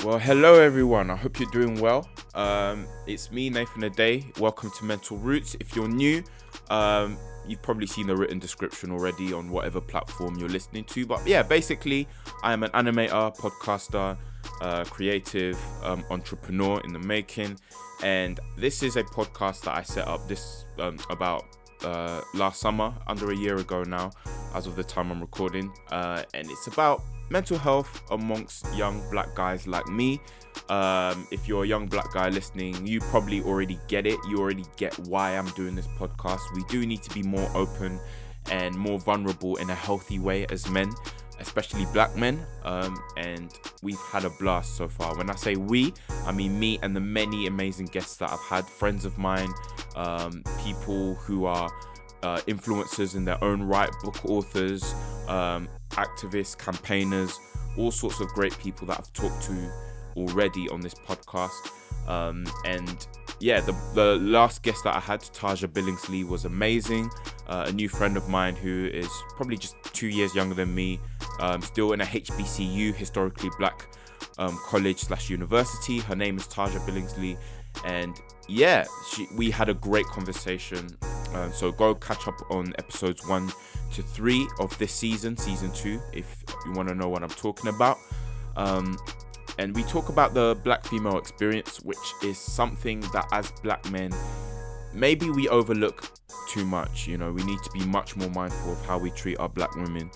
Well, hello everyone. I hope you're doing well. It's me, Nathan Aday. Welcome to Mental Roots. If you're new, you've probably seen the written description already on whatever platform you're listening to. But yeah, basically, I am an animator, podcaster, creative entrepreneur in the making, and this is a podcast that I set up about last summer, under a year ago now, as of the time I'm recording, and it's about mental health amongst young black guys like me. If you're a young black guy listening, you probably already get it. You already get why I'm doing this podcast. We do need to be more open and more vulnerable in a healthy way as men, especially black men. And we've had a blast so far. When I say we, I mean me and the many amazing guests that I've had, friends of mine, people who are influencers in their own right, book authors, activists, campaigners, all sorts of great people that I've talked to already on this podcast. And yeah, the last guest that I had, Taja Billingsley, was amazing. A new friend of mine who is probably just 2 years younger than me, still in a HBCU, historically black college/university. Her name is Taja Billingsley, and yeah, we had a great conversation. So go catch up on episodes 1 to 3 of this season 2, if you want to know what I'm talking about. And we talk about the black female experience, which is something that as black men, maybe we overlook too much. You know, we need to be much more mindful of how we treat our black women,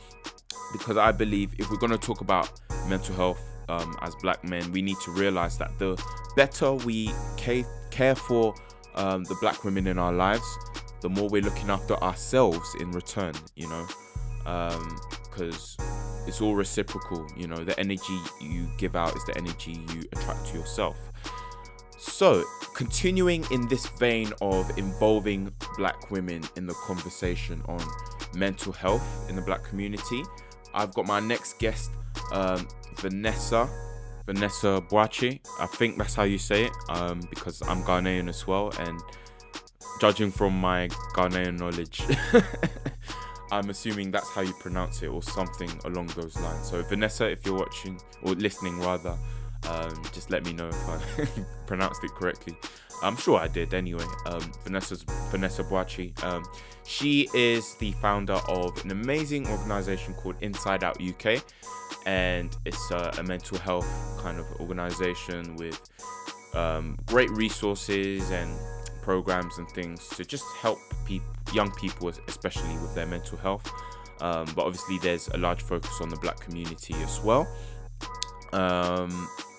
because I believe if we're going to talk about mental health as black men, we need to realize that the better we care for the black women in our lives, the more we're looking after ourselves in return, you know, because it's all reciprocal. You know, the energy you give out is the energy you attract to yourself. So continuing in this vein of involving black women in the conversation on mental health in the black community, I've got my next guest, Vanessa Boachie. I think that's how you say it, because I'm Ghanaian as well, and judging from my Ghanaian knowledge, I'm assuming that's how you pronounce it or something along those lines. So Vanessa, if you're watching or listening rather, just let me know if I pronounced it correctly. I'm sure I did anyway. Vanessa Boachie. She is the founder of an amazing organization called Inside Out UK, and it's a mental health kind of organization with great resources and programs and things to just help young people, especially with their mental health. But obviously there's a large focus on the black community as well.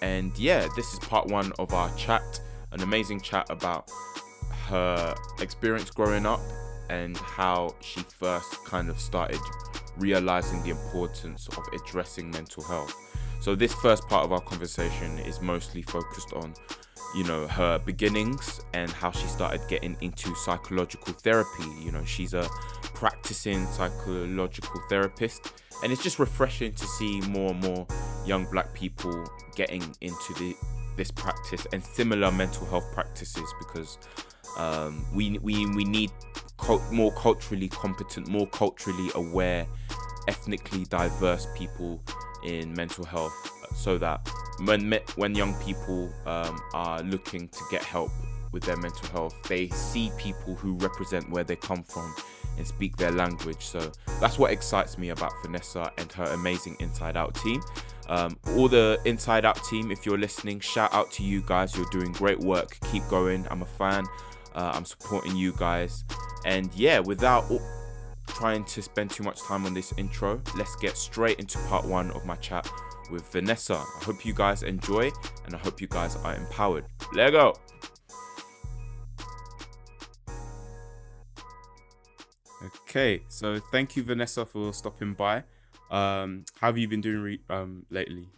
And yeah, this is part 1 of our chat, an amazing chat about her experience growing up and how she first kind of started realizing the importance of addressing mental health. So this first part of our conversation is mostly focused on, you know, her beginnings and how she started getting into psychological therapy. You know, she's a practicing psychological therapist, and it's just refreshing to see more and more young black people getting into this practice and similar mental health practices, because we need more culturally competent, more culturally aware, ethnically diverse people in mental health, so that when young people are looking to get help with their mental health, they see people who represent where they come from and speak their language. So that's what excites me about Vanessa and her amazing Inside Out team. All the Inside Out team, if you're listening, shout out to you guys. You're doing great work. Keep going. I'm a fan. I'm supporting you guys. And yeah, without trying to spend too much time on this intro, let's get straight into part 1 of my chat with Vanessa. I hope you guys enjoy, and I hope you guys are empowered. Let's go. Okay, so thank you, Vanessa, for stopping by. How have you been doing lately?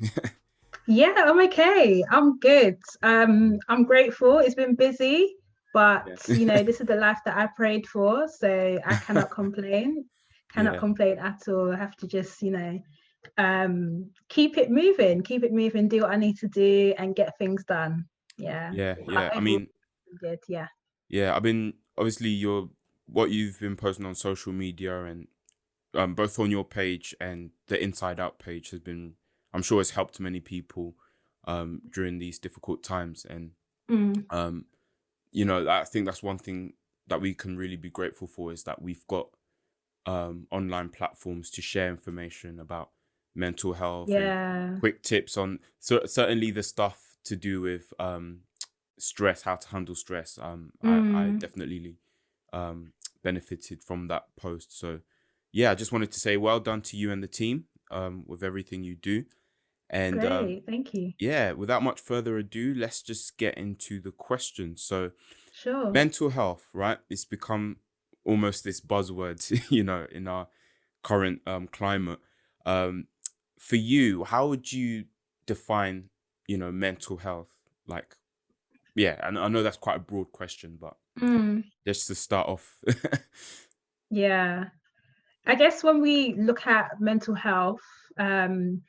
Yeah, I'm okay. I'm good. I'm grateful. It's been busy, but Yeah. this is the life that I prayed for, so I cannot complain. Cannot Yeah. complain at all. I have to just, keep it moving, do what I need to do and get things done. Yeah. Yeah. But I overall, mean, good. Yeah. yeah, I've been obviously what you've been posting on social media, and both on your page and the Inside Out page has been, I'm sure it's helped many people during these difficult times. And Mm. I think that's one thing that we can really be grateful for, is that we've got online platforms to share information about mental health and Yeah. quick tips on, certainly the stuff to do with stress, how to handle stress. I Mm. definitely benefited from that post. So yeah, I just wanted to say well done to you and the team with everything you do. And Great. Thank you. yeah, without much further ado, let's just get into the questions. So Sure. mental health, right? It's become almost this buzzword, in our current climate. Um, for you, how would you define, mental health? Like, yeah, and I know that's quite a broad question, but Mm. just to start off. Yeah. I guess when we look at mental health, um,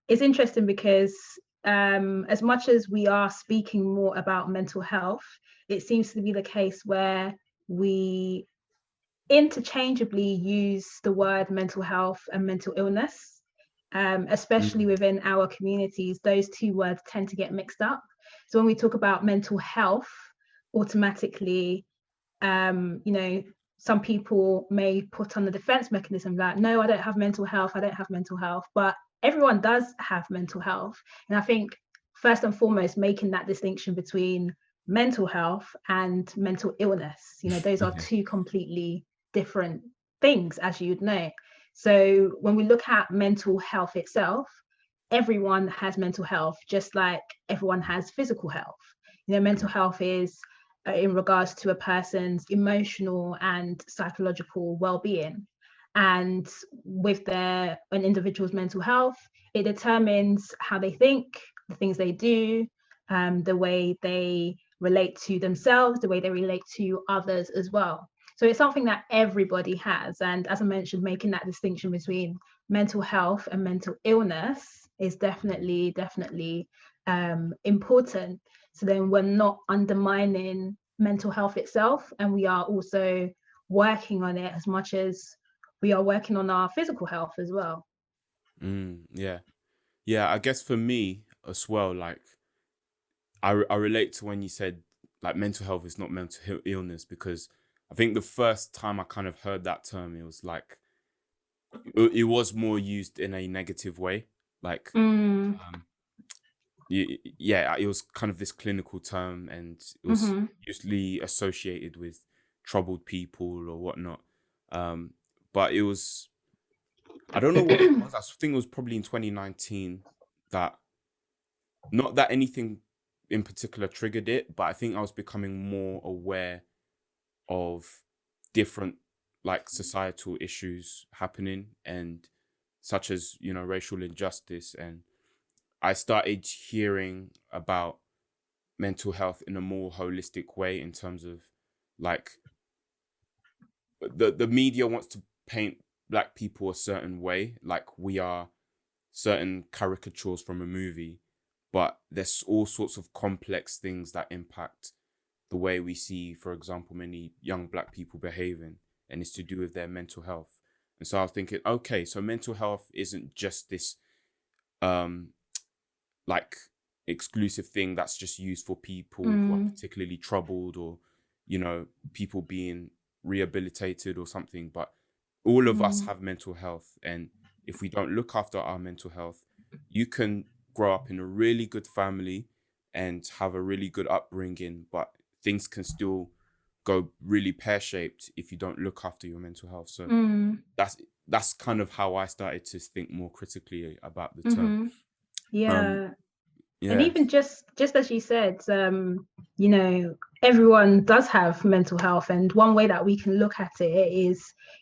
it's interesting because as much as we are speaking more about mental health, it seems to be the case where we interchangeably use the word mental health and mental illness, especially Mm, within our communities. Those two words tend to get mixed up. So when we talk about mental health, automatically you know, some people may put on the defense mechanism that, no, I don't have mental health, I don't have mental health, but everyone does have mental health. And I think first and foremost, making that distinction between mental health and mental illness, those are yeah. two completely different things, as you'd know. So when we look at mental health itself, everyone has mental health, just like everyone has physical health. Mental Yeah. health is in regards to a person's emotional and psychological well-being. And with an individual's mental health, it determines how they think, the things they do, the way they relate to themselves, the way they relate to others as well. So it's something that everybody has. And as I mentioned, making that distinction between mental health and mental illness is definitely important. So then we're not undermining mental health itself, and we are also working on it as much as we are working on our physical health as well. Yeah. Yeah, I guess for me as well, like I relate to when you said like mental health is not mental illness, because I think the first time I kind of heard that term, it was like it was more used in a negative way. Like, Mm, um, yeah, it was kind of this clinical term, and it was mm-hmm. usually associated with troubled people or whatnot. Um, but it was, I don't know what it was. I think it was probably in 2019 that, not that anything in particular triggered it, but I think I was becoming more aware of different like societal issues happening, and such as, racial injustice. And I started hearing about mental health in a more holistic way, in terms of like the media wants to paint black people a certain way, like we are certain caricatures from a movie, but there's all sorts of complex things that impact the way we see, for example, many young black people behaving, and it's to do with their mental health. And so I was thinking, okay, so mental health isn't just this um like exclusive thing that's just used for people who are Mm, particularly troubled, or people being rehabilitated or something, but all of us mm, have mental health. And if we don't look after our mental health, you can grow up in a really good family and have a really good upbringing, but things can still go really pear-shaped if you don't look after your mental health. So mm, that's that's kind of how I started to think more critically about the term. mm-hmm. um Yeah. And yeah. even just as you said, you know, everyone does have mental health, and one way that we can look at it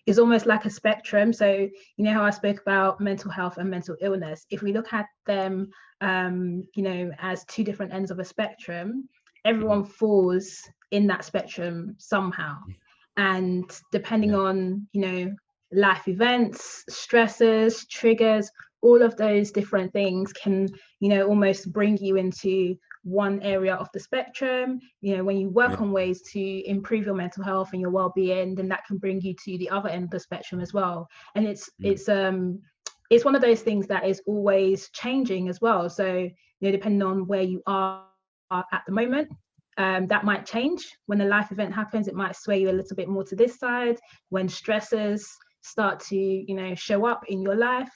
is almost like a spectrum. So you know how I spoke about mental health and mental illness. If we look at them, as two different ends of a spectrum, Mhm. everyone falls in that spectrum somehow. And depending Yeah. on, life events, stresses, triggers, all of those different things can, almost bring you into one area of the spectrum. When you work Yeah. on ways to improve your mental health and your well-being, then that can bring you to the other end of the spectrum as well. And it's Mm. it's it's one of those things that is always changing as well. So, you know, depending on where you are at the moment, that might change. When a life event happens, it might sway you a little bit more to this side. When stressors start to, you know, show up in your life.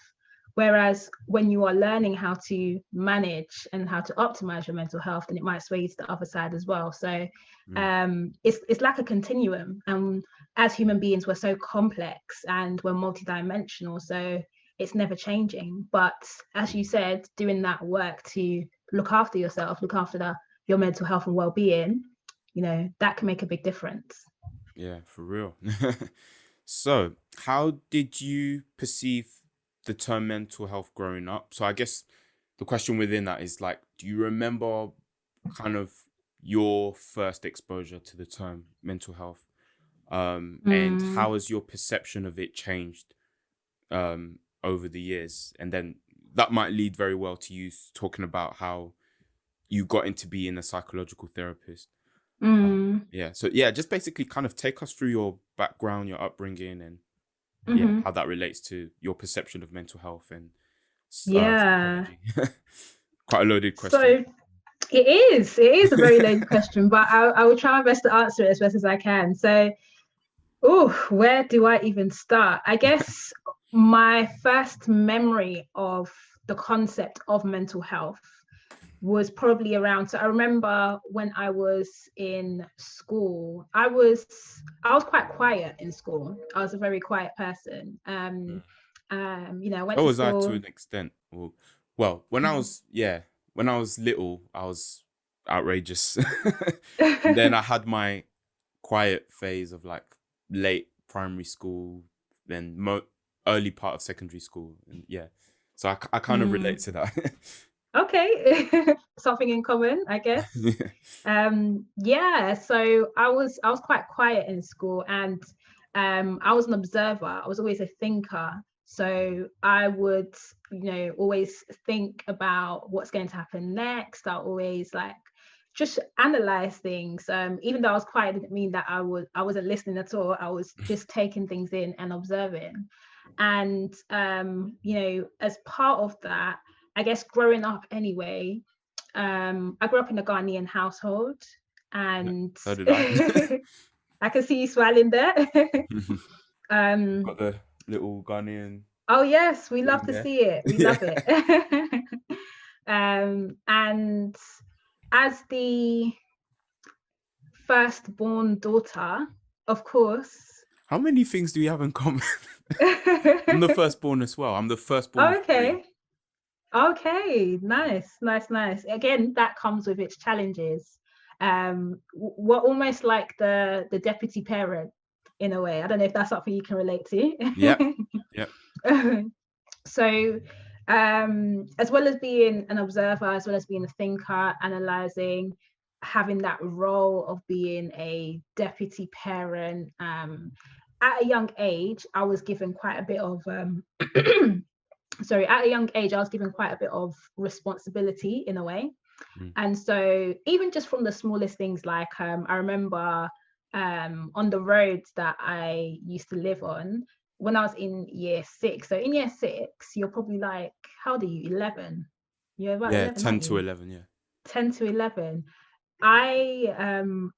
Whereas when you are learning how to manage and how to optimize your mental health, then it might sway you to the other side as well. So it's like a continuum. And as human beings, we're so complex and we're multidimensional. So it's never changing. But as you said, doing that work to look after yourself, look after your mental health and well-being, you know, that can make a big difference. Yeah, for real. So, how did you perceive the term mental health growing up? So, I guess the question within that is like, do you remember kind of your first exposure to the term mental health? And Mm, how has your perception of it changed over the years? And then that might lead very well to you talking about how you got into being a psychological therapist. mm, Yeah. So yeah, just basically kind of take us through your background, your upbringing, and yeah, mm-hmm. how that relates to your perception of mental health and Yeah. psychology. Quite a loaded question. So it is a very loaded question, but I will try my best to answer it as best as I can. So, oh, where do I even start? I guess my first memory of the concept of mental health was probably around. So I remember when I was in school, I was quite quiet in school. I was a very quiet person. You know, I went So to was I to school. an extent. Well, when I was little, I was outrageous. And then I had my quiet phase of like late primary school, then early part of secondary school, and yeah. So I kind of relate Mm, to that. okay, something in common, I guess. Yeah. Yeah, so I was quite quiet in school, and I was an observer. I was always a thinker. So I would, you know, always think about what's going to happen next. I always like just analyze things. Even though I was quiet, didn't mean that I wasn't listening at all. I was just taking things in and observing. And you know, as part of that, I guess growing up anyway, I grew up in a Ghanaian household, Yeah, and so did I. I can see you smiling there. um, Got the little Ghanaian oh yes, we love thing to there. see it. We love Yeah. it. And as the firstborn daughter, of course. How many things do we have in common? I'm the firstborn as well. I'm the firstborn of three. Okay. Okay, nice, nice, nice. Again, that comes with its challenges. We're almost like the deputy parent in a way. I don't know if that's something you can relate Yep. to. Yep. So, as well as being an observer, as well as being a thinker, analyzing, having that role of being a deputy parent, at a young age, I was given quite a bit of sorry, at a young age, I was given quite a bit of responsibility in a way. Mm. And so, even just from the smallest things, like I remember on the roads that I used to live on when I was in year six. So, in year six, you're probably like, how old are you? 11. You're about Yeah, 11, 10 aren't to you? 11, yeah. 10 to 11. I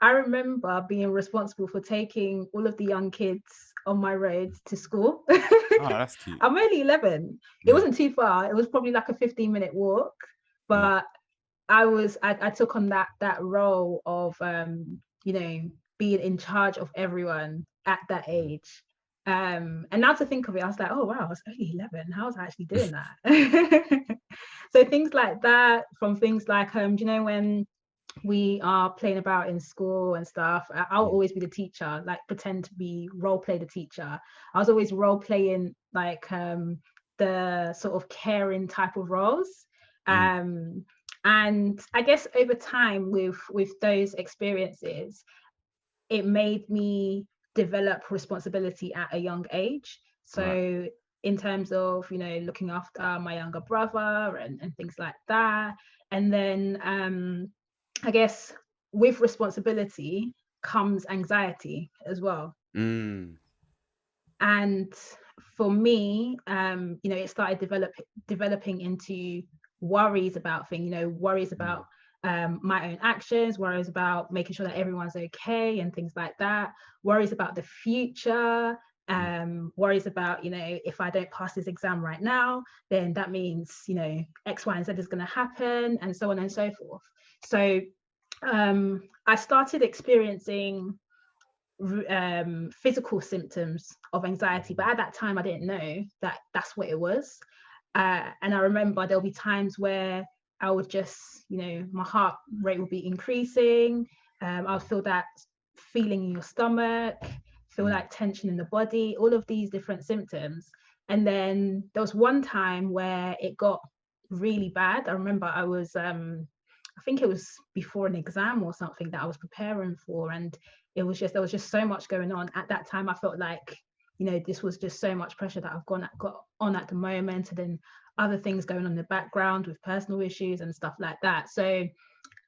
remember being responsible for taking all of the young kids on my road to school. Oh, that's cute. I'm only 11. It Yeah. wasn't too far. It was probably like a 15-minute walk, Yeah. but I took on that role of you know, being in charge of everyone at that age. And now to think of it, I was like, oh wow, I was only 11. How was I actually doing that? So things like that, from things like do you know when we are playing about in school and stuff, I'll Mm. always be the teacher, like pretend to be role play the teacher. I was always role playing like the sort of caring type of roles. Mm. um and I guess over time with those experiences, it made me develop responsibility at a young age. Right. So in terms of, you know, looking after my younger brother and things like that. And then I guess with responsibility comes anxiety as well. Mm. And for me, it started developing into worries about things, worries about my own actions, worries about making sure that everyone's okay and things like that, worries about the future, worries about, if I don't pass this exam right now, then that means, X, Y, and Z is going to happen, and so on and so forth. So I started experiencing physical symptoms of anxiety, but at that time I didn't know that that's what it was. And I remember there'll be times where I would just, my heart rate would be increasing. I'll feel that feeling in your stomach, feel like tension in the body, all of these different symptoms. And then there was one time where it got really bad. I remember I was, I think it was before an exam or something that I was preparing for, and there was just so much going on at that time. I felt like, this was just so much pressure that I've got on at the moment, and then other things going on in the background with personal issues and stuff like that. So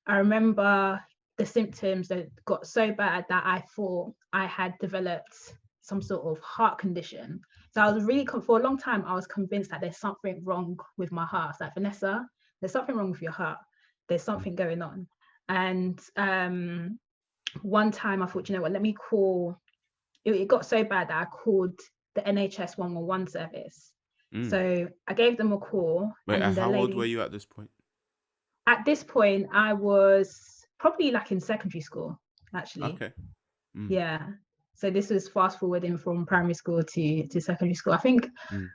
I remember the symptoms that got so bad that I thought I had developed some sort of heart condition. So I was really, for a long time, I was convinced that there's something wrong with my heart. It's like, Vanessa, there's something wrong with your heart. There's something going on. And one time I thought, what, let me call, it got so bad that I called the NHS 111 service. So I gave them a call. Wait, and how old were you at this point? At this point, I was probably like in secondary school, actually. Okay. Yeah. So this was fast forwarding from primary school to secondary school. I think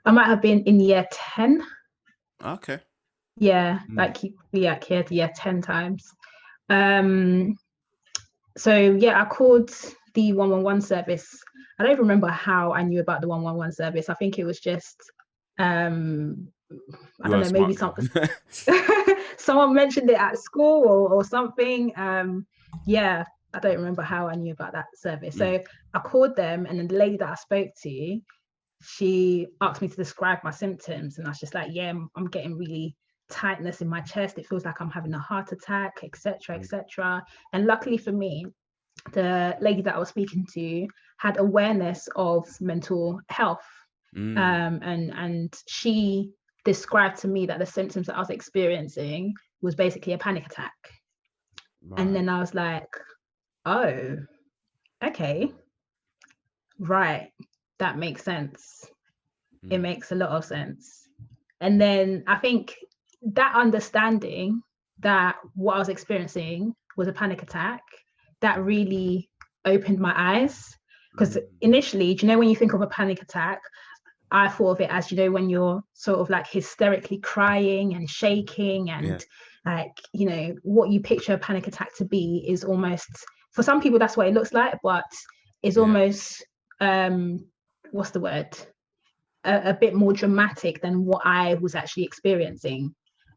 I might have been in year 10. Okay. Yeah, like year 10 times. So yeah, I called the 111 service. I don't even remember how I knew about the 111 service. I think it was just I don't know, maybe someone mentioned it at school or something. Yeah, I don't remember how I knew about that service. So I called them, and then the lady that I spoke to, she asked me to describe my symptoms, and I was just like, yeah, I'm getting really tightness in my chest. It feels like I'm having a heart attack, etc., etc. And luckily for me, the lady that I was speaking to had awareness of mental health. And she described to me that the symptoms that I was experiencing was basically a panic attack. Right. And then I was like, oh, okay, right, that makes sense. It makes a lot of sense. And then I think that understanding that what I was experiencing was a panic attack, that really opened my eyes. Because initially, when you think of a panic attack, I thought of it as, when you're sort of like hysterically crying and shaking, and like, what you picture a panic attack to be is almost, for some people, that's what it looks like, but it's almost, what's the word? A bit more dramatic than what I was actually experiencing.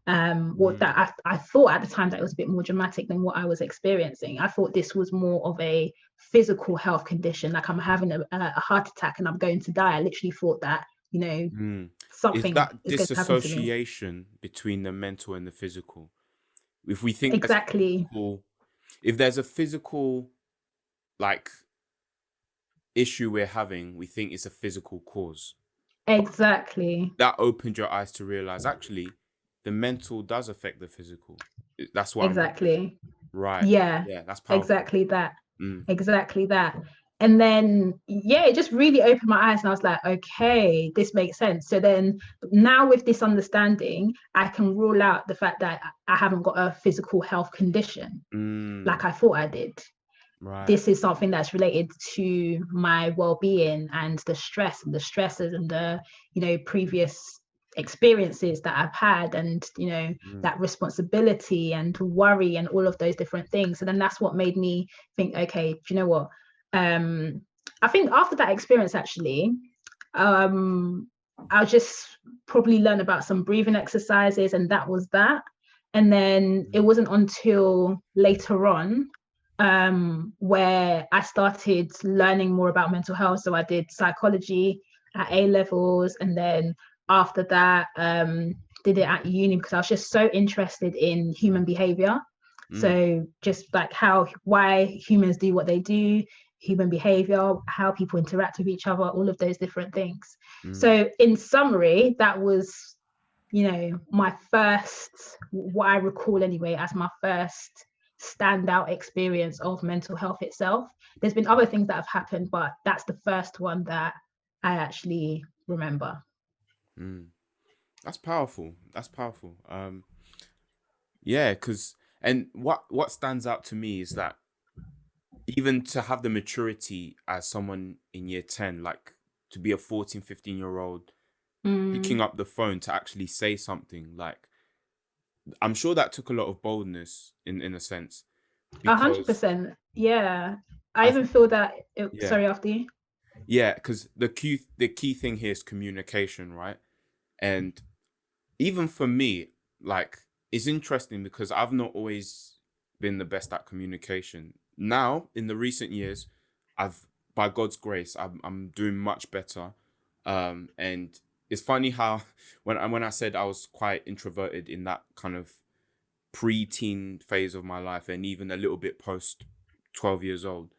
That I thought at the time that it was a bit more dramatic than what I was experiencing. I thought this was more of a physical health condition, like I'm having a heart attack and I'm going to die. I literally thought that, something is that is disassociation between the mental and the physical. If we think exactly, if there's a physical like issue we're having, we think it's a physical cause. Exactly. That opened your eyes to realize actually the mental does affect the physical. That's what exactly. Right. Yeah. That's powerful. Exactly that. Exactly that. And then it just really opened my eyes, and I was like, okay, this makes sense. So then now with this understanding, I can rule out the fact that I haven't got a physical health condition like I thought I did. Right. This is something that's related to my well-being and the stress and the stresses and the previous experiences that I've had, and that responsibility and worry and all of those different things. So then that's what made me think, okay, do you know what, I think after that experience, actually, I'll just probably learn about some breathing exercises, and that was that. And then it wasn't until later on where I started learning more about mental health. So I did psychology at A levels, and then after that did it at uni, because I was just so interested in human behavior. So just like why humans do what they do, human behavior, how people interact with each other, all of those different things. Mm. So in summary, that was, my first, what I recall anyway, as my first standout experience of mental health itself. There's been other things that have happened, but that's the first one that I actually remember. Mm. That's powerful. That's powerful. Yeah, because and what stands out to me is that even to have the maturity as someone in year 10, like to be a 14, 15-year-old picking up the phone to actually say something, like I'm sure that took a lot of boldness in a sense, because 100%. Yeah. I I even think, feel that, yeah, sorry, after you. yeah, because the key thing here is communication, right? And even for me, like, it's interesting because I've not always been the best at communication. Now, in the recent years, I've, by God's grace, I'm doing much better. And it's funny how when I said I was quite introverted in that kind of pre-teen phase of my life, and even a little bit post 12 years old,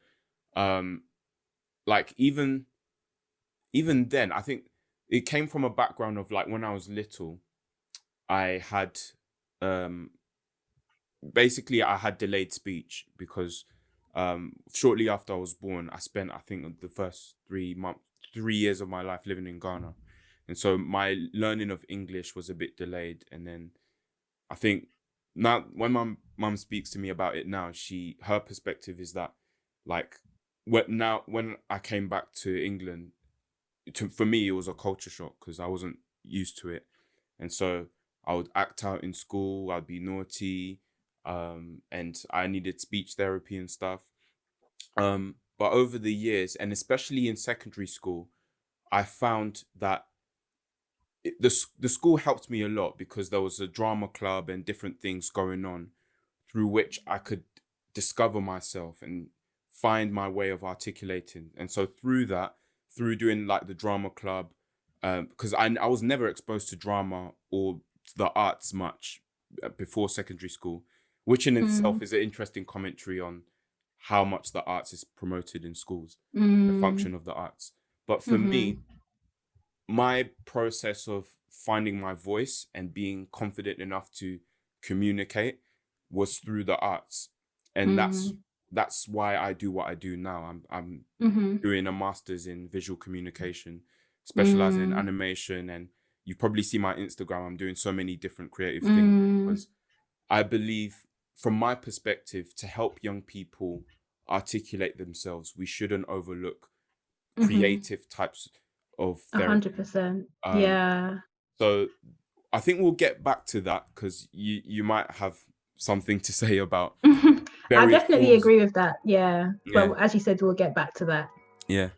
um, like even then, I think it came from a background of, like, when I was little, I had um basically I had delayed speech because shortly after I was born, I spent, I think, the first 3 years of my life living in Ghana. And so my learning of English was a bit delayed. And then I think now when my mum speaks to me about it now, her perspective is that, like, when I came back to England, for me it was a culture shock because I wasn't used to it. And so I would act out in school, I'd be naughty, and I needed speech therapy and stuff. But over the years, and especially in secondary school, I found that the school helped me a lot because there was a drama club and different things going on through which I could discover myself and find my way of articulating. And so through that, through doing like the drama club, because I was never exposed to drama or the arts much before secondary school, which in itself is an interesting commentary on how much the arts is promoted in schools, the function of the arts. But for me, my process of finding my voice and being confident enough to communicate was through the arts. And that's why I do what I do now. I'm doing a master's in visual communication, specializing in animation, and you probably see my Instagram. I'm doing so many different creative things because I believe, from my perspective, to help young people articulate themselves, we shouldn't overlook creative types of therapy. 100%. Um, Yeah. so I think we'll get back to that because you might have something to say about I various definitely forms. agree with that. Yeah. Yeah, But as you said, we'll get back to that. yeah.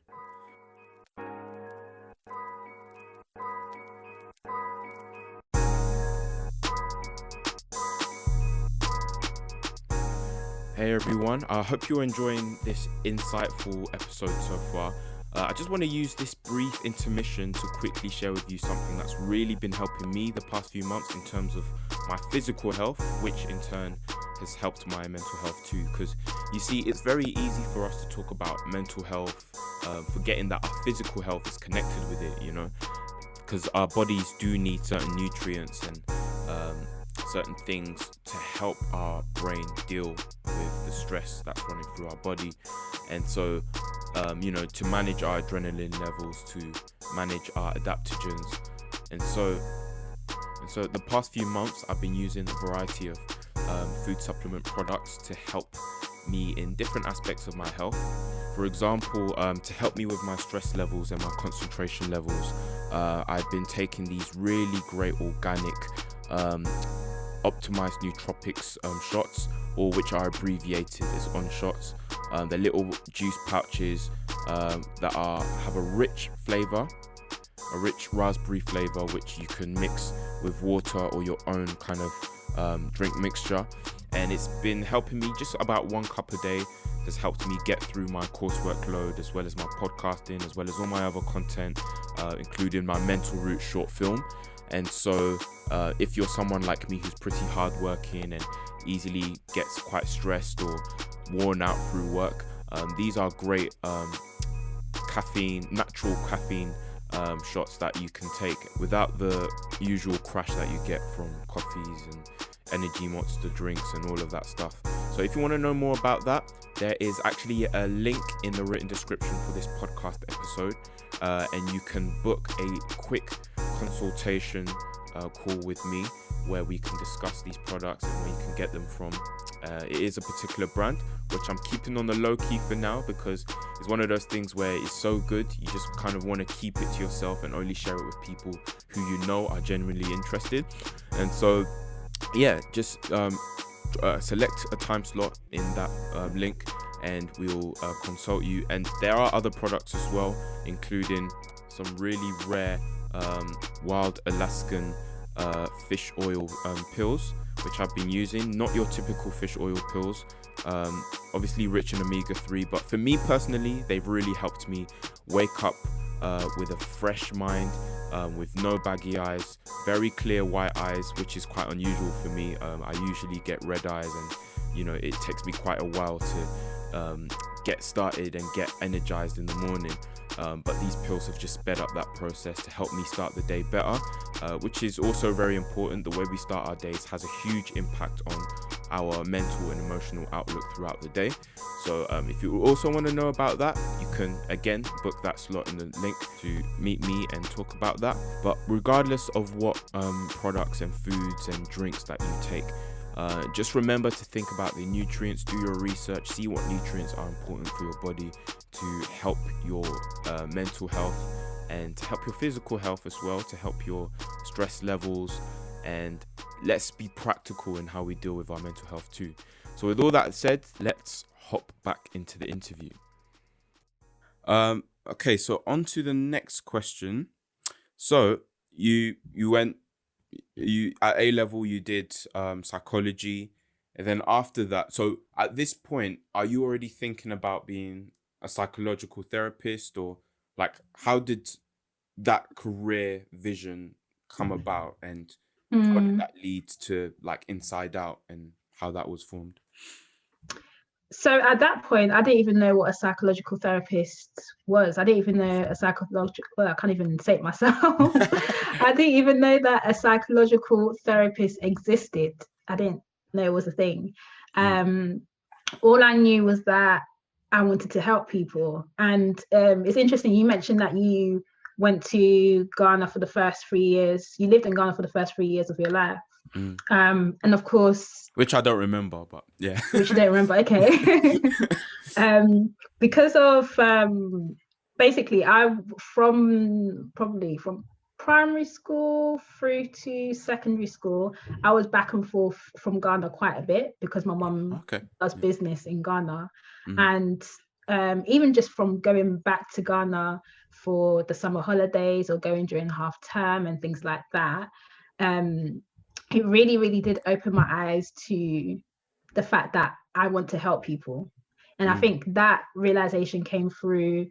Hey everyone, I hope you're enjoying this insightful episode so far. I just want to use this brief intermission to quickly share with you something that's really been helping me the past few months in terms of my physical health, which in turn has helped my mental health too. Because you see, it's very easy for us to talk about mental health, forgetting that our physical health is connected with it, because our bodies do need certain nutrients and certain things to help our brain deal with the stress that's running through our body. And so to manage our adrenaline levels, to manage our adaptogens. And so the past few months I've been using a variety of food supplement products to help me in different aspects of my health. For example, to help me with my stress levels and my concentration levels, I've been taking these really great organic optimized nootropics shots, or which are abbreviated as on shots. They're little juice pouches that have a rich flavor, a rich raspberry flavor, which you can mix with water or your own kind of drink mixture. And it's been helping me. Just about 1 cup a day has helped me get through my coursework load, as well as my podcasting, as well as all my other content, including my Mental Route short film. And so if you're someone like me who's pretty hardworking and easily gets quite stressed or worn out through work, These are great natural caffeine shots that you can take without the usual crash that you get from coffees and energy monster drinks and all of that stuff. So if you want to know more about that, there is actually a link in the written description for this podcast episode, and you can book a quick consultation call with me where we can discuss these products and where you can get them from. It is a particular brand which I'm keeping on the low key for now, because it's one of those things where it's so good you just kind of want to keep it to yourself and only share it with people who you know are genuinely interested. And so yeah, just select a time slot in that link and we'll consult you. And there are other products as well, including some really rare wild Alaskan fish oil pills, which I've been using. Not your typical fish oil pills, obviously rich in omega-3, but for me personally, they've really helped me wake up with a fresh mind, with no baggy eyes, very clear white eyes, which is quite unusual for me. I usually get red eyes, and you know, it takes me quite a while to get started and get energized in the morning. But these pills have just sped up that process to help me start the day better, which is also very important. The way we start our days has a huge impact on our mental and emotional outlook throughout the day. So if you also want to know about that, you can again book that slot in the link to meet me and talk about that. But regardless of what products and foods and drinks that you take, just remember to think about the nutrients, do your research, see what nutrients are important for your body to help your mental health and to help your physical health as well, to help your stress levels. And let's be practical in how we deal with our mental health too. So with all that said, let's hop back into the interview. Okay, so on to the next question. So you at A level you did psychology, and then after that, so at this point, are you already thinking about being a psychological therapist, or like how did that career vision come about, and how did that lead to like Inside Out and how that was formed? So at that point, I didn't even know what a psychological therapist was. I didn't even know a psychological, well, I can't even say it myself. I didn't even know that a psychological therapist existed. I didn't know it was a thing. All I knew was that I wanted to help people. And it's interesting, you mentioned that you went to Ghana for the first 3 years. You lived in Ghana for the first 3 years of your life. And of course, which I don't remember, but yeah. Which you don't remember, okay. Because of basically from primary school through to secondary school, I was back and forth from Ghana quite a bit because my mum does business in Ghana. And even just from going back to Ghana for the summer holidays or going during half term and things like that, it really, really did open my eyes to the fact that I want to help people. And I think that realization came through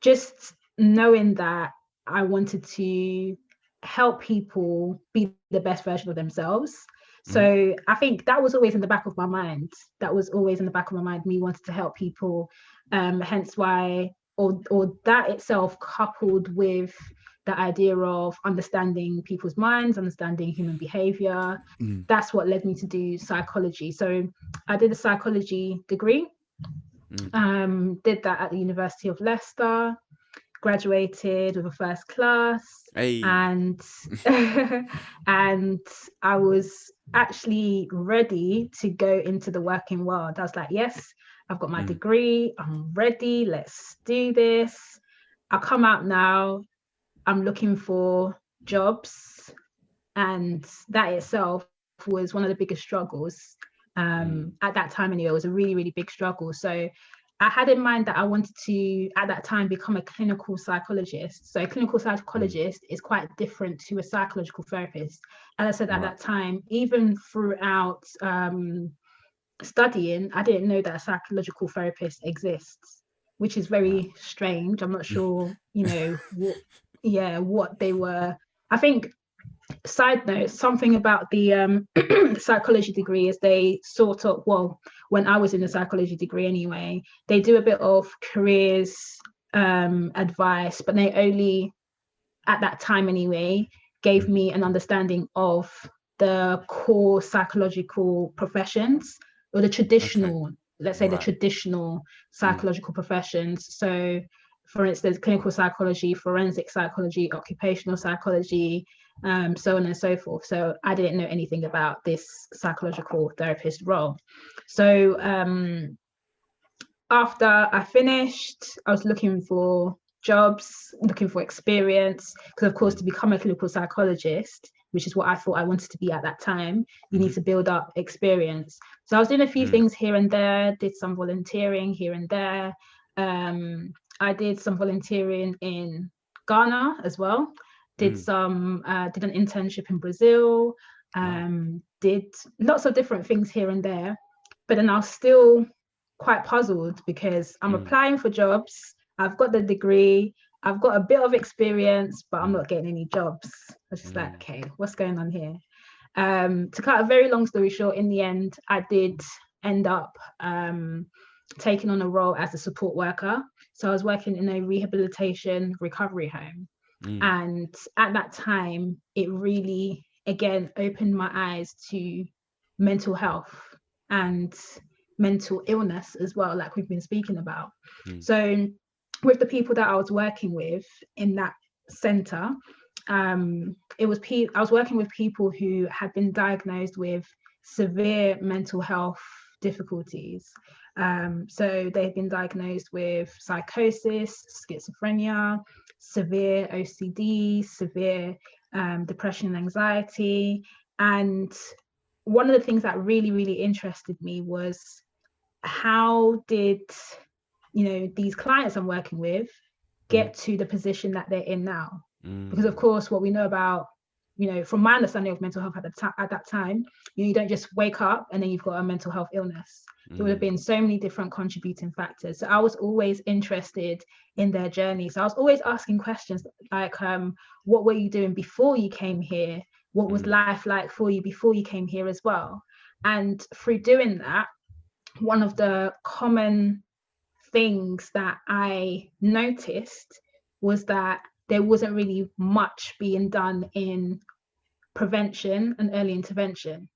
just knowing that I wanted to help people be the best version of themselves. So I think that was always in the back of my mind. Me wanting to help people. Hence why, or that itself coupled with the idea of understanding people's minds, understanding human behavior. That's what led me to do psychology. So I did a psychology degree, did that at the University of Leicester, graduated with a first class. And and I was actually ready to go into the working world. I was like, yes, I've got my degree, I'm ready, let's do this. I come out now, I'm looking for jobs, and that itself was one of the biggest struggles. At that time anyway, it was a really, really big struggle. So I had in mind that I wanted to, at that time, become a clinical psychologist. So a clinical psychologist is quite different to a psychological therapist. As I said, at that time, even throughout studying, I didn't know that a psychological therapist exists, which is very strange. I'm not sure, what they were. I think side note, something about the psychology degree is they sort of, well, when I was in the psychology degree anyway, they do a bit of careers advice, but they only, at that time anyway, gave me an understanding of the core psychological professions, or the traditional, let's say the traditional psychological professions. So for instance, clinical psychology, forensic psychology, occupational psychology, so on and so forth. So I didn't know anything about this psychological therapist role. So after I finished, I was looking for jobs, looking for experience, because of course, to become a clinical psychologist, which is what I thought I wanted to be at that time, you need to build up experience. So I was doing a few things here and there, did some volunteering here and there. I did some volunteering in Ghana as well, did an internship in Brazil, did lots of different things here and there. But then I was still quite puzzled because I'm applying for jobs, I've got the degree, I've got a bit of experience, but I'm not getting any jobs. I was just like, okay, what's going on here? To cut a very long story short, in the end, I did end up taking on a role as a support worker. So I was working in a rehabilitation recovery home. And at that time, it really, again, opened my eyes to mental health and mental illness as well, like we've been speaking about. So with the people that I was working with in that center, I was working with people who had been diagnosed with severe mental health difficulties. So they've been diagnosed with psychosis, schizophrenia, severe OCD, severe depression and anxiety. And one of the things that really, really interested me was, how did, these clients I'm working with get to the position that they're in now? Because of course, what we know about, from my understanding of mental health at that time, you don't just wake up and then you've got a mental health illness. There would have been so many different contributing factors. So I was always interested in their journey. So I was always asking questions like, what were you doing before you came here? What was life like for you before you came here as well? And through doing that, one of the common things that I noticed was that there wasn't really much being done in prevention and early intervention.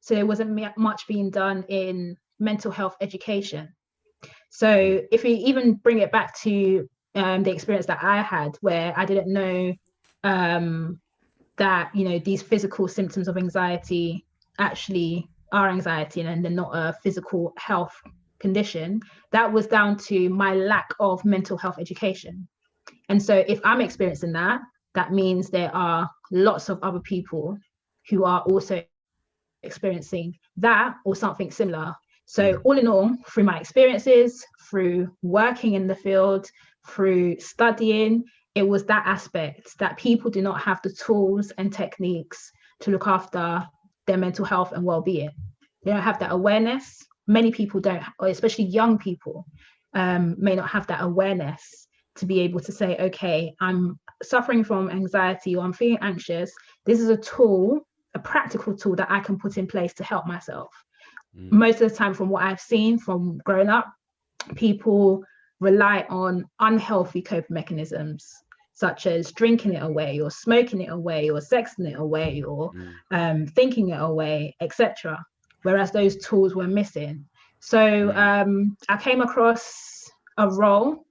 So there wasn't much being done in mental health education. So if we even bring it back to the experience that I had, where I didn't know that, these physical symptoms of anxiety actually are anxiety and they're not a physical health condition, that was down to my lack of mental health education. And so if I'm experiencing that, that means there are lots of other people who are also experiencing that or something similar. So all in all, through my experiences, through working in the field, through studying, it was that aspect that people do not have the tools and techniques to look after their mental health and well-being. They don't have that awareness. Many people don't, or especially young people, may not have that awareness to be able to say, okay, I'm suffering from anxiety or I'm feeling anxious. This is a tool, a practical tool that I can put in place to help myself. Most of the time, from what I've seen from growing up, people rely on unhealthy coping mechanisms, such as drinking it away or smoking it away or sexing it away or thinking it away, etc. Whereas those tools were missing. So I came across a role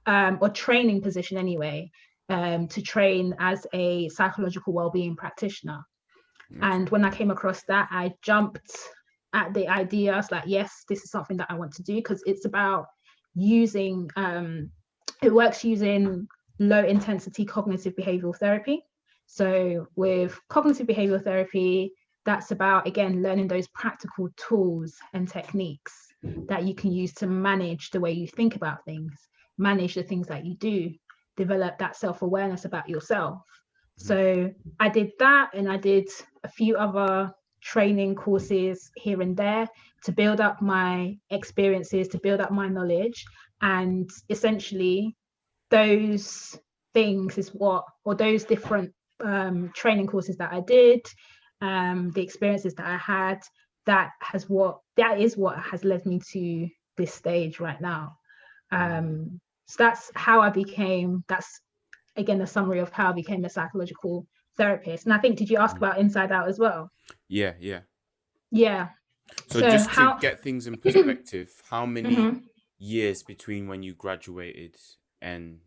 or training position anyway, to train as a psychological wellbeing practitioner. And when I came across that, I jumped at the idea. I was like, yes, this is something that I want to do, because it's about using, it works using low intensity cognitive behavioral therapy. So with cognitive behavioral therapy, that's about, again, learning those practical tools and techniques that you can use to manage the way you think about things, manage the things that you do, develop that self-awareness about yourself. So I did that, and I did a few other training courses here and there to build up my experiences, to build up my knowledge. And essentially those things is what, or those different training courses that I did, the experiences that I had, that is what has led me to this stage right now. So that's how I became. That's again a summary of how I became a psychological therapist. And I think, did you ask about Inside Out as well? Yeah. Yeah. So So just to how? get things in perspective, how many Mhm. years between when you graduated and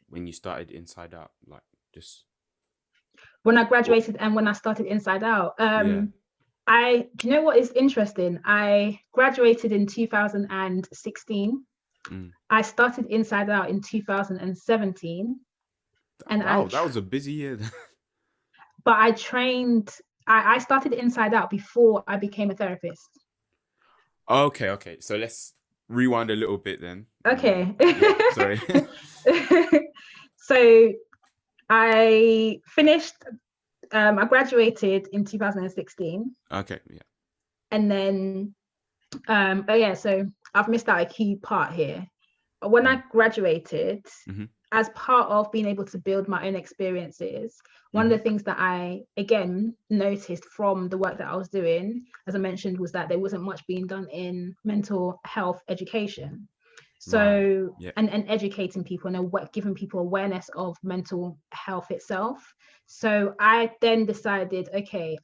when you started Inside Out? Like just When I what? graduated and when I started Inside Out, Yeah. do you know what is interesting? I graduated in 2016. Mm. I started Inside Out in 2017, and Wow, that was a busy year. but I trained. I started Inside Out before I became a therapist. Okay. So let's rewind a little bit then, and then Okay. yeah. Sorry. So I finished. I graduated in 2016, Okay. Yeah. and then oh yeah, so I've missed out a key part here. When I graduated, Mm-hmm. as part of being able to build my own experiences, one of Mm-hmm. the things that I again noticed from the work that I was doing, as I mentioned, was that there wasn't much being done in mental health education. Right. So, Yeah. and educating people and giving people awareness of mental health itself. So I then decided, okay,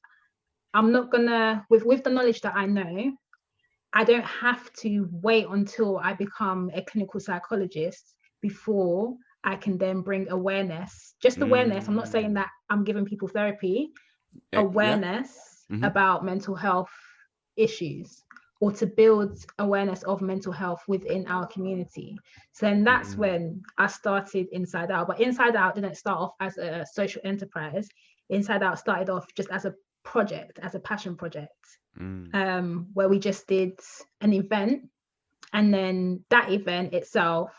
I'm not gonna, with the knowledge that I know, I don't have to wait until I become a clinical psychologist before I can then bring awareness, just awareness. I'm not saying Mm. that I'm giving people therapy, Yeah. awareness Mm-hmm. about mental health issues, or to build awareness of mental health within our community. So then that's when I started Inside Out. But Inside Out didn't start off as a social enterprise. Inside Out started off just as a project, as a passion project, where we just did an event. And then that event itself,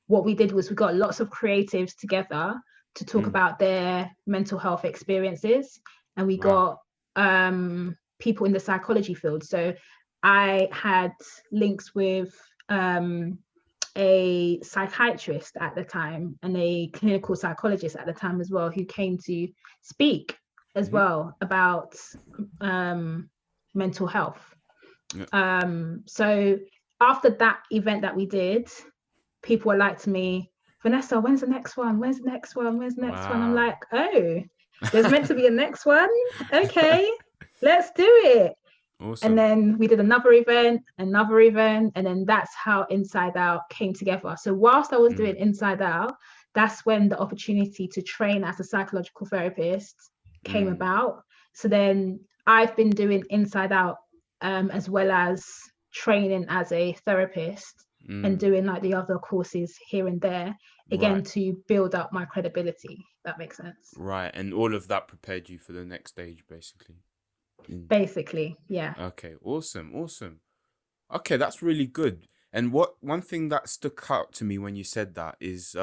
what we did was we got lots of creatives together to talk about their mental health experiences. And we Wow. got people in the psychology field. So I had links with a psychiatrist at the time and a clinical psychologist at the time as well, who came to speak as well about mental health. Yeah. So after that event that we did, people were like to me, Vanessa, when's the next one? When's the next one? When's the next one? I'm Wow. like, oh, there's meant to be a next one. Okay, let's do it. And Awesome. then we did another event, and then that's how Inside Out came together. So whilst I was doing Inside Out, that's when the opportunity to train as a psychological therapist came about. So then I've been doing Inside Out as well as training as a therapist and doing like the other courses here and there, again, Right. to build up my credibility. That makes sense. Right. And all of that prepared you for the next stage, basically. Basically, yeah. Okay. Awesome. Okay, that's really good. And one thing that stuck out to me when you said that is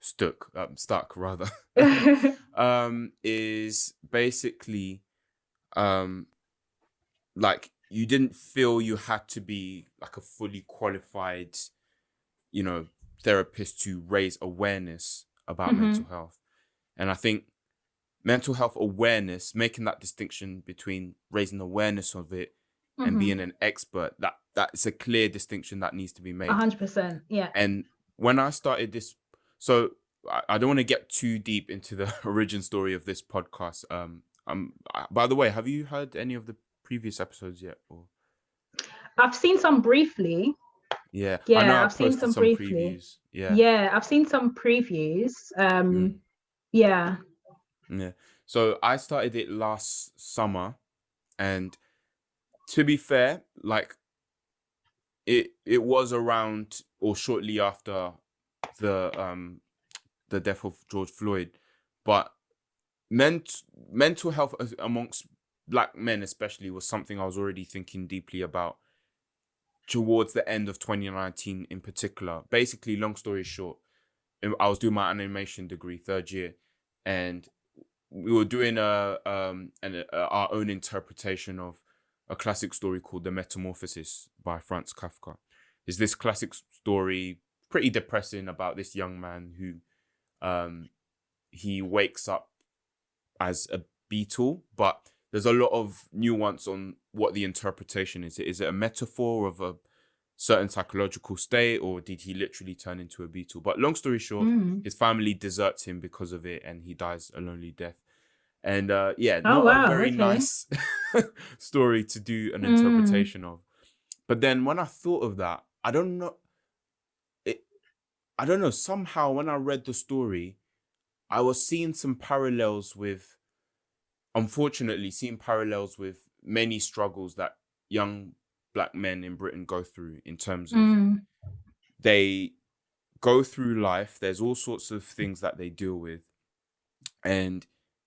stuck rather is basically like you didn't feel you had to be like a fully qualified, therapist to raise awareness about mental health. And I think mental health awareness, making that distinction between raising awareness of it and being an expert, that's a clear distinction that needs to be made. 100%, yeah. And when I started this, so I don't want to get too deep into the origin story of this podcast. By the way, have you heard any of the previous episodes yet? Or I've seen some briefly. yeah, I know Yeah, I I've seen posted some some briefly. previews. Yeah. Yeah, I've seen some previews. Yeah. Yeah. So I started it last summer, and to be fair, like it was around or shortly after the death of George Floyd, but mental health amongst black men especially was something I was already thinking deeply about towards the end of 2019 in particular. Basically, long story short, I was doing my animation degree, third year, and we were doing our own interpretation of a classic story called The Metamorphosis by Franz Kafka. It's this classic story, pretty depressing, about this young man who he wakes up as a beetle, but there's a lot of nuance on what the interpretation is. Is it a metaphor of a certain psychological state, or did he literally turn into a beetle? But long story short, Mm. his family deserts him because of it, and he dies a lonely death. And yeah, Oh not a wow. very Okay. nice story to do an Mm. interpretation of. But then when I thought of that, I don't know. It, I don't know. Somehow, when I read the story, I was seeing some parallels with, unfortunately, seeing parallels with many struggles that young black men in Britain go through in terms of Mm. they go through life. There's all sorts of things that they deal with, and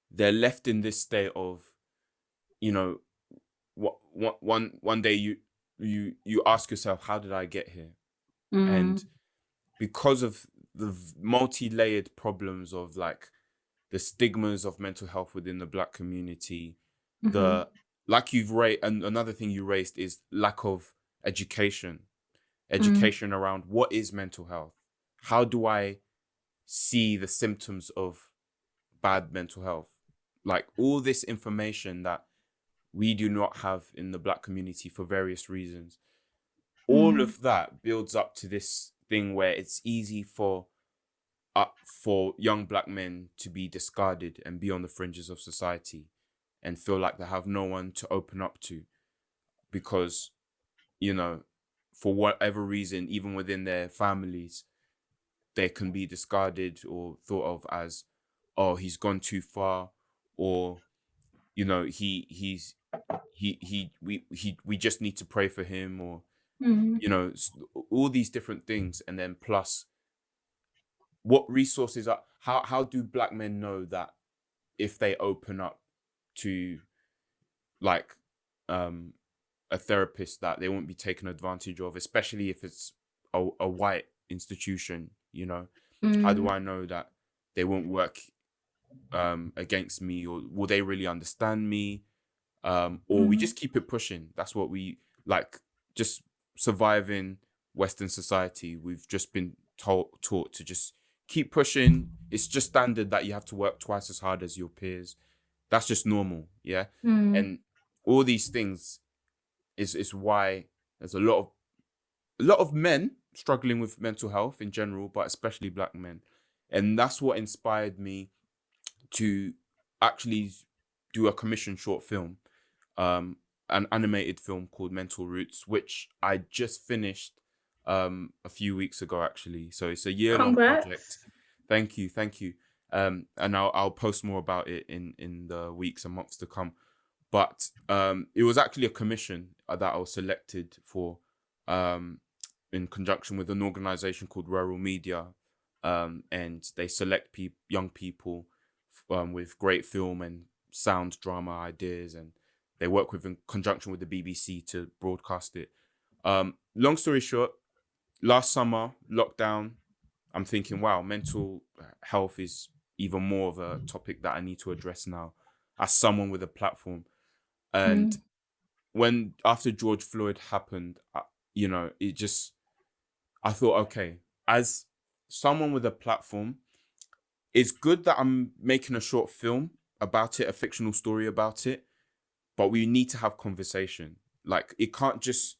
they're left in this state of, you know, one day you ask yourself, how did I get here? And Mm. because of the multi-layered problems of like the stigmas of mental health within the black community, Mm-hmm. the like you've raised, and another thing you raised is lack of education, Mm. education around what is mental health. How do I see the symptoms of bad mental health? Like all this information that we do not have in the black community for various reasons. All Mm. of that builds up to this thing where it's easy for young black men to be discarded and be on the fringes of society and feel like they have no one to open up to because, you know, for whatever reason, even within their families, they can be discarded or thought of as, oh, he's gone too far, or, you know, we just need to pray for him, or, Mm. you know, all these different things. And then plus, what resources are, how do black men know that if they open up to like um a therapist that they won't be taken advantage of, especially if it's a white institution, you know? How do Mm. I know that they won't work against me, or will they really understand me? Or we Mm. just keep it pushing. That's what we like, just surviving Western society. We've just been taught to just keep pushing. It's just standard that you have to work twice as hard as your peers. That's just normal, yeah. Mm. And all these things is why there's a lot of men struggling with mental health in general, but especially black men. And that's what inspired me to actually do a commission short film, um, an animated film called Mental Roots, which I just finished a few weeks ago, actually. So it's a year-long project. Congrats. Thank you, thank you. And I'll post more about it in the weeks and months to come. But it was actually a commission that I was selected for, um, in conjunction with an organization called Rural Media, and they select young people with great film and sound drama ideas, and they work with in conjunction with the BBC to broadcast it. Long story short, last summer lockdown, I'm thinking, wow, mental health is even more of a topic that I need to address now as someone with a platform. And Mm. when after George Floyd happened, you know, it just, I thought, okay, as someone with a platform, it's good that I'm making a short film about it, a fictional story about it, but we need to have conversation. Like, it can't just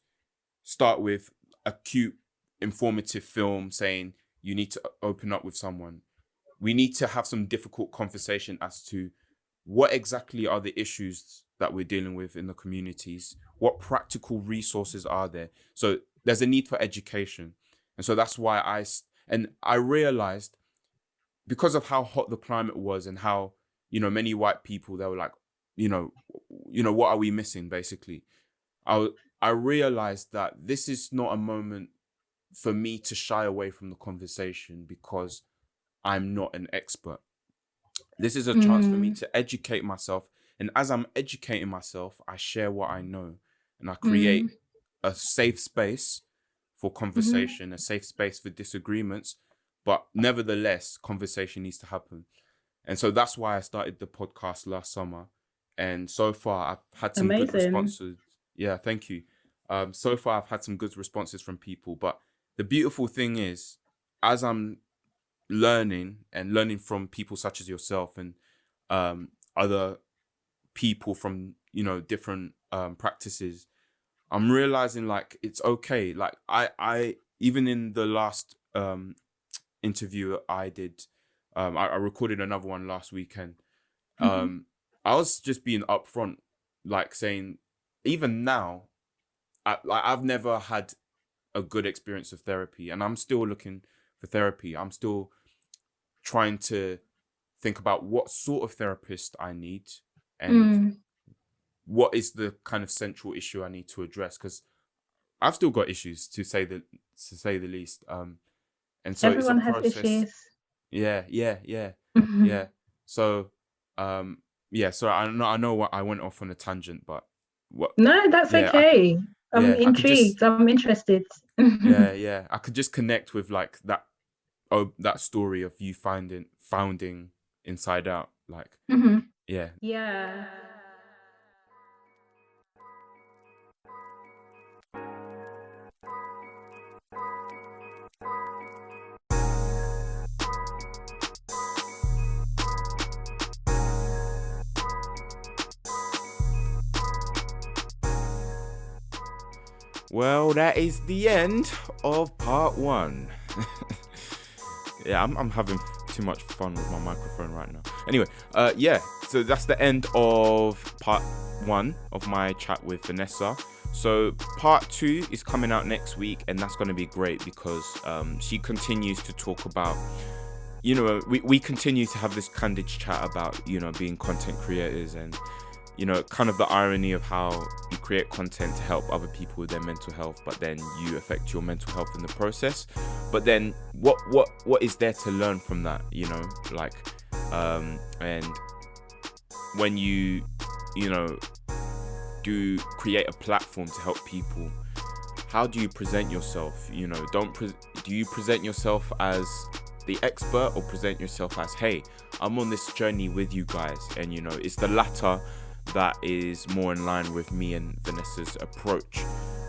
start with a cute, informative film saying you need to open up with someone. We need to have some difficult conversation as to what exactly are the issues that we're dealing with in the communities, what practical resources are there. So there's a need for education. And so that's why I realized, because of how hot the climate was and how, you know, many white people, they were like, you know, what are we missing basically? I I realized that this is not a moment for me to shy away from the conversation because I'm not an expert. This is a chance for me Mm. to educate myself, and as I'm educating myself, I share what I know, and I Mm. create a safe space for Mm-hmm. conversation, a safe space for disagreements, but nevertheless, conversation needs to happen. And so that's why I started the podcast last summer. And so far, I've had some good Amazing. responses. Yeah, thank you. So far, I've had some good responses from people. But the beautiful thing is, as I'm learning and learning from people such as yourself and other people from, different practices, I'm realizing like it's okay. Like I even in the last interview I did, I recorded another one last weekend. Mhm. I was just being upfront, like saying, even now, I've never had a good experience of therapy, and I'm still looking for therapy. I'm still trying to think about what sort of therapist I need and Mm. what is the kind of central issue I need to address, because I've still got issues to say the least. And so it's a Everyone has process. issues. Yeah. So, yeah. So I know what I went off on a tangent, but what? No, that's Yeah, okay. I'm I could just, intrigued. I'm interested. yeah. I could just connect with like that. Oh, that story of you founding Inside Out. Like, Mhm. yeah. Yeah. Well, that is the end of part 1. Yeah, I'm having too much fun with my microphone right now. Anyway, yeah, so that's the end of part 1 of my chat with Vanessa. So part 2 is coming out next week, and that's going to be great because she continues to talk about, we continue to have this candid chat about, being content creators and, kind of the irony of how you create content to help other people with their mental health, but then you affect your mental health in the process. But then what is there to learn from that, like, and when you do create a platform to help people, how do you present yourself? Do you present yourself as the expert, or present yourself as, hey, I'm on this journey with you guys? And it's the latter that is more in line with me and Vanessa's approach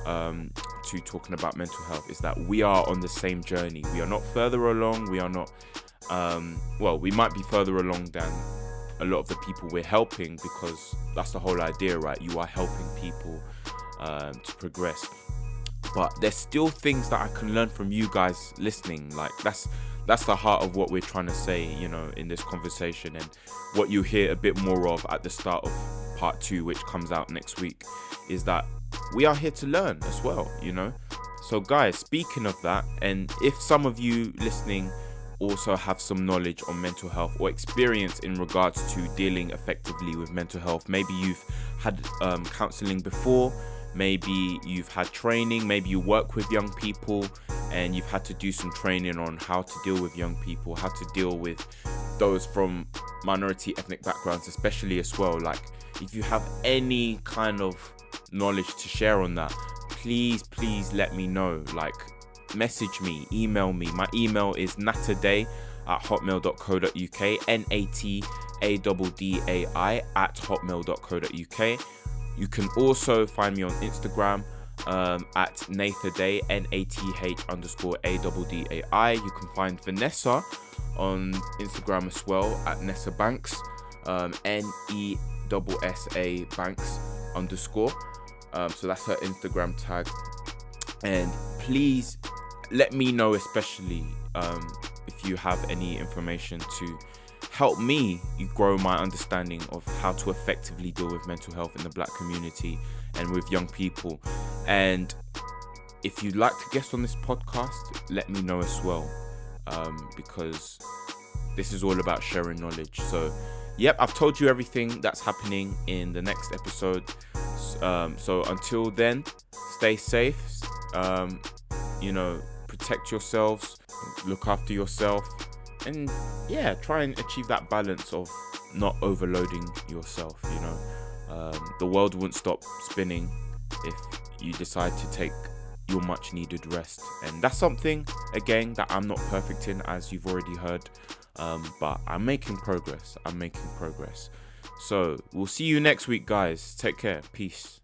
to talking about mental health, is that we are on the same journey. We are not further along. We are not, we might be further along than a lot of the people we're helping, because that's the whole idea, right? You are helping people to progress. But there's still things that I can learn from you guys listening. Like, that's the heart of what we're trying to say, in this conversation, and what you hear a bit more of at the start of part 2, which comes out next week, is that we are here to learn as well, So guys, speaking of that, and if some of you listening also have some knowledge on mental health or experience in regards to dealing effectively with mental health, maybe you've had counseling before, maybe you've had training, maybe you work with young people and you've had to do some training on how to deal with young people, how to deal with those from minority ethnic backgrounds especially as well. Like, if you have any kind of knowledge to share on that, please let me know. Like, message me, email me. My email is nataddai@hotmail.co.uk, nataddai@hotmail.co.uk. You can also find me on Instagram at Nathaddai, NATH_ADDAI. You can find Vanessa on Instagram as well at Nessa Banks, NESSA Banks _. So that's her Instagram tag. And please let me know, especially if you have any information to help me grow my understanding of how to effectively deal with mental health in the Black community and with young people. And if you'd like to guest on this podcast, let me know as well, because this is all about sharing knowledge. So yep, I've told you everything that's happening in the next episode. So until then, stay safe, protect yourselves, look after yourself, and yeah, try and achieve that balance of not overloading yourself. The world won't stop spinning if you decide to take your much needed rest. And that's something, again, that I'm not perfect in, as you've already heard, but I'm making progress. So we'll see you next week, guys. Take care. Peace.